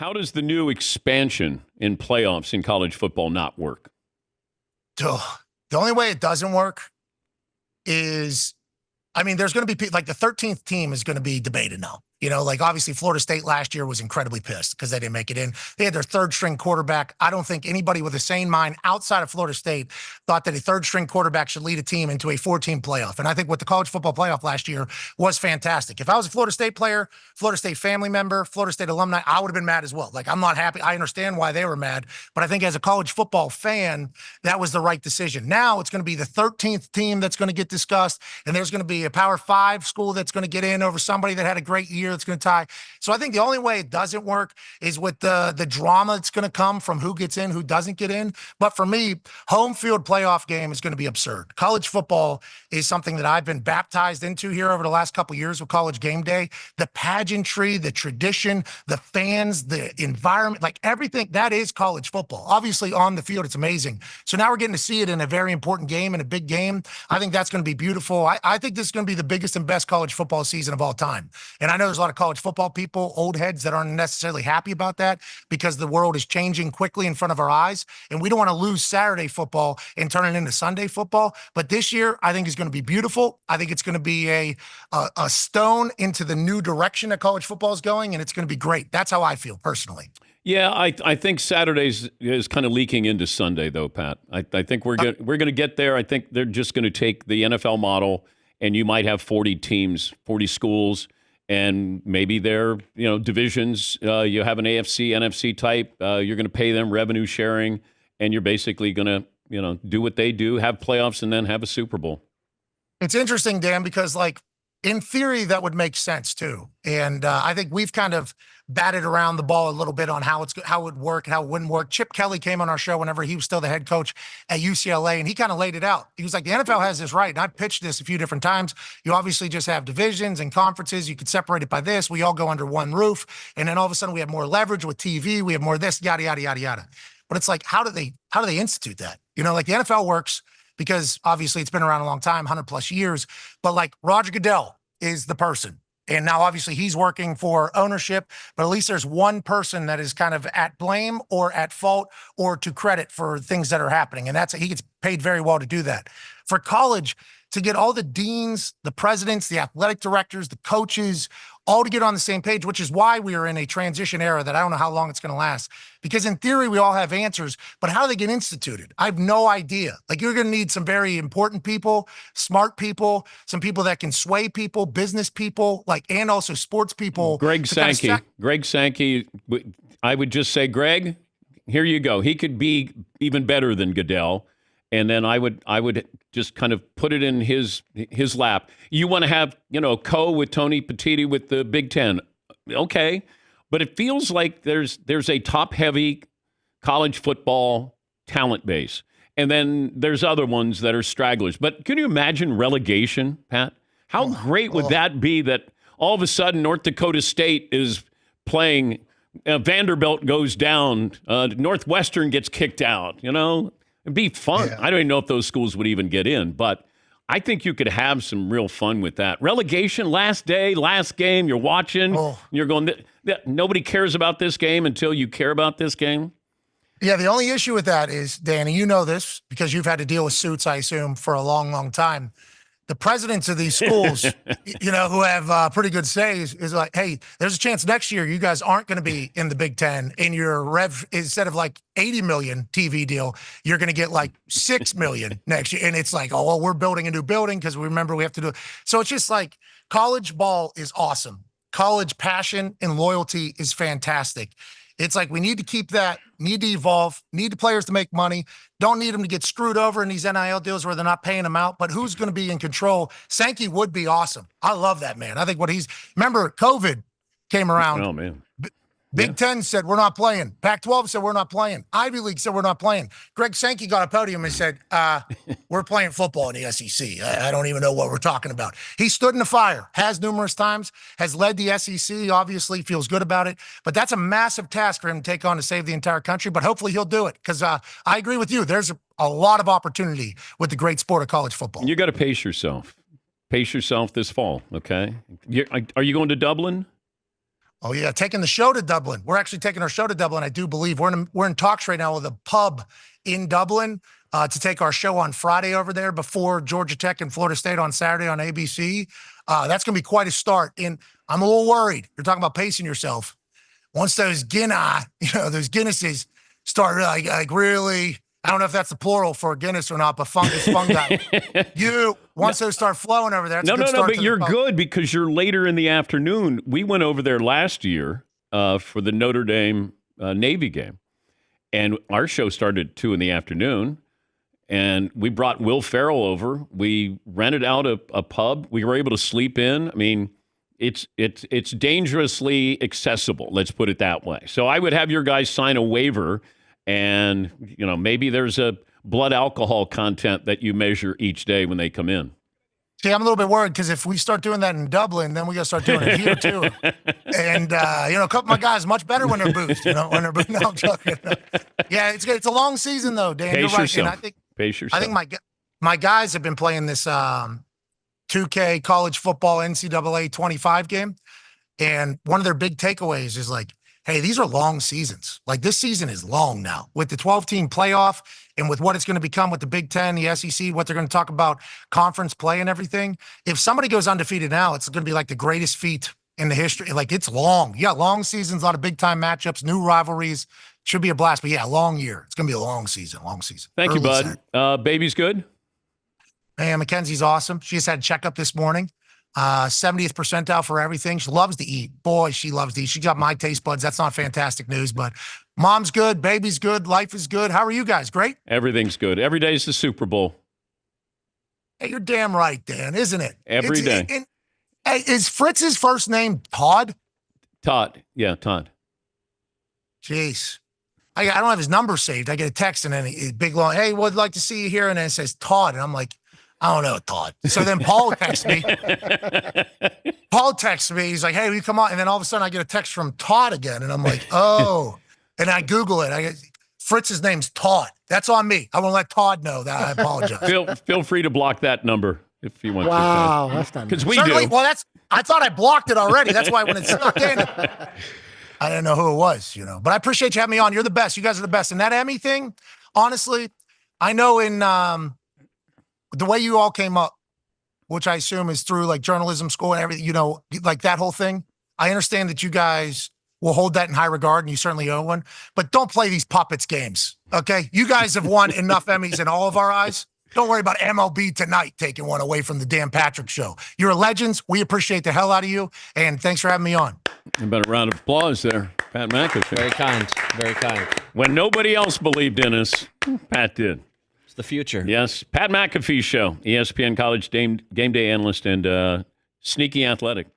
How does the new expansion in playoffs in college football not work? Ugh. The only way it doesn't work is, I mean, there's going to be like the 13th team is going to be debated now. You know, like obviously Florida State last year was incredibly pissed because they didn't make it in. They had their third string quarterback. I don't think anybody with a sane mind outside of Florida State thought that a third string quarterback should lead a team into a 4-team playoff. And I think what the college football playoff last year was fantastic. If I was a Florida State player, Florida State family member, Florida State alumni, I would have been mad as well. Like, I'm not happy. I understand why they were mad, but I think as a college football fan, that was the right decision. Now it's going to be the 13th team that's going to get discussed, and there's going to be a Power 5 school that's going to get in over somebody that had a great year that's going to tie. So I think the only way it doesn't work is with the drama that's going to come from who gets in, who doesn't get in. But for me, home field playoff game is going to be absurd. College football is something that I've been baptized into here over the last couple of years with College Gameday. The pageantry, the tradition, the fans, the environment, like everything, that is college football. Obviously on the field, it's amazing. So now we're getting to see it in a very important game and a big game. I think that's going to be beautiful. I think this is going to be the biggest and best college football season of all time. And I know there's a lot of college football people, old heads, that aren't necessarily happy about that because the world is changing quickly in front of our eyes. And we don't want to lose Saturday football and turn it into Sunday football. But this year, I think it's going to be beautiful. I think it's going to be a stone into the new direction that college football is going, and it's going to be great. That's how I feel personally. Yeah, I think Saturdays is kind of leaking into Sunday, though, Pat. I think we're going to get there. I think they're just going to take the NFL model, and you might have 40 teams, 40 schools, and maybe they're, divisions. You have an AFC, NFC type. You're going to pay them revenue sharing, and you're basically going to, do what they do, have playoffs, and then have a Super Bowl. It's interesting, Dan, because in theory, that would make sense too. And I think we've kind of batted around the ball a little bit on how it would work and how it wouldn't work. Chip Kelly came on our show whenever he was still the head coach at UCLA, and he kind of laid it out. He was like, the NFL has this right, and I've pitched this a few different times. You obviously just have divisions and conferences. You could separate it by this. We all go under one roof, and then all of a sudden we have more leverage with TV. We have more of this, yada, yada, yada, yada. But it's like, how do they institute that? Like the NFL works because obviously it's been around a long time, 100 plus years, but like Roger Goodell is the person. And now obviously he's working for ownership, but at least there's one person that is kind of at blame or at fault or to credit for things that are happening. And he gets paid very well to do that. For college, to get all the deans, the presidents, the athletic directors, the coaches, all to get on the same page, which is why we are in a transition era that I don't know how long it's going to last. Because in theory, we all have answers, but how do they get instituted? I have no idea. Like, you're going to need some very important people, smart people, some people that can sway people, business people, and also sports people. Greg Sankey. Greg Sankey, I would just say, Greg, here you go. He could be even better than Goodell. And then I would just kind of put it in his lap. You want to have, with Tony Petitti with the Big Ten. Okay. But it feels like there's a top-heavy college football talent base. And then there's other ones that are stragglers. But can you imagine relegation, Pat? How great would that be that all of a sudden North Dakota State is playing, Vanderbilt goes down, Northwestern gets kicked out, It'd be fun. Yeah. I don't even know if those schools would even get in, but I think you could have some real fun with that. Relegation, last day, last game, you're watching, you're going, nobody cares about this game until you care about this game. Yeah, the only issue with that is, Danny, you know this because you've had to deal with suits, I assume, for a long, long time. The presidents of these schools, who have pretty good says, is like, hey, there's a chance next year you guys aren't going to be in the Big Ten, and your rev, instead of 80 million TV deal, you're going to get 6 million next year. And it's like, oh, well, we're building a new building because we remember we have to do it. So it's just college ball is awesome. College passion and loyalty is fantastic. It's we need to keep that, need to evolve, need the players to make money, don't need them to get screwed over in these NIL deals where they're not paying them out, but who's going to be in control? Sankey would be awesome. I love that man. I think remember COVID came around. Oh, man. Big Ten said, we're not playing. Pac-12 said, we're not playing. Ivy League said, we're not playing. Greg Sankey got a podium and said, we're playing football in the SEC. I don't even know what we're talking about. He stood in the fire, has numerous times, has led the SEC, obviously feels good about it. But that's a massive task for him to take on to save the entire country. But hopefully he'll do it because I agree with you. There's a lot of opportunity with the great sport of college football. You got to pace yourself. Pace yourself this fall, okay? Are you going to Dublin? Oh yeah, taking the show to Dublin. We're actually taking our show to Dublin. I do believe we're in talks right now with a pub in Dublin to take our show on Friday over there before Georgia Tech and Florida State on Saturday on ABC. That's going to be quite a start. And I'm a little worried. You're talking about pacing yourself. Once those those Guinnesses start like really, I don't know if that's the plural for Guinness or not, but fungi. Once those start flowing over there, it's a good start but to you're the good because you're later in the afternoon. We went over there last year for the Notre Dame Navy game, and our show started at 2 in the afternoon, and we brought Will Ferrell over. We rented out a pub. We were able to sleep in. I mean, it's dangerously accessible. Let's put it that way. So I would have your guys sign a waiver, and maybe there's a blood alcohol content that you measure each day when they come in. See, I'm a little bit worried because if we start doing that in Dublin, then we got to start doing it here too. And a couple of my guys much better when they're boozed. When they're boozed. No, I'm joking. Yeah, it's good. It's a long season though, Dan. You're right. Yourself. And Pace yourself. I think my guys have been playing this 2K college football NCAA 25 game, and one of their big takeaways is like, hey, these are long seasons. Like this season is long now with the 12-team playoff and with what it's going to become with the Big Ten, the SEC, what they're going to talk about conference play and everything. If somebody goes undefeated now, it's going to be like the greatest feat in the history. Like it's long. Yeah, long seasons, a lot of big time matchups, new rivalries. Should be a blast. But yeah, long year. It's going to be a long season. Thank you, bud. Baby's good? Man, Mackenzie's awesome. She just had a checkup this morning. 70th percentile for everything. She loves to eat. Boy, she loves to eat. She got my taste buds. That's not fantastic news, but mom's good. Baby's good. Life is good. How are you guys? Great? Everything's good. Every day's the Super Bowl. Hey, you're damn right, Dan, isn't it? Every day. Hey, is Fritz's first name Todd? Todd. Yeah, Todd. Jeez. I don't have his number saved. I get a text and then a big long, hey, would like to see you here. And then it says Todd. And I'm like, I don't know, Todd. So then Paul texts me. He's like, hey, will you come on? And then all of a sudden I get a text from Todd again. And I'm like, oh. And I Google it. Fritz's name's Todd. That's on me. I won't let Todd know that. I apologize. Feel free to block that number if you want to. Wow, that's not because we Certainly, do. Well, I thought I blocked it already. That's why when it snuck in, I didn't know who it was, But I appreciate you having me on. You're the best. You guys are the best. And that Emmy thing, honestly, I know in the way you all came up, which I assume is through like journalism school and everything, like that whole thing. I understand that you guys will hold that in high regard, and you certainly owe one. But don't play these puppets games, okay? You guys have won enough Emmys in all of our eyes. Don't worry about MLB Tonight taking one away from the Dan Patrick Show. You're legends. We appreciate the hell out of you, and thanks for having me on. About a round of applause there, Pat McAfee. very kind. Very kind. When nobody else believed in us, Pat did. It's the future. Yes, Pat McAfee Show, ESPN College Game Day analyst and sneaky athletic.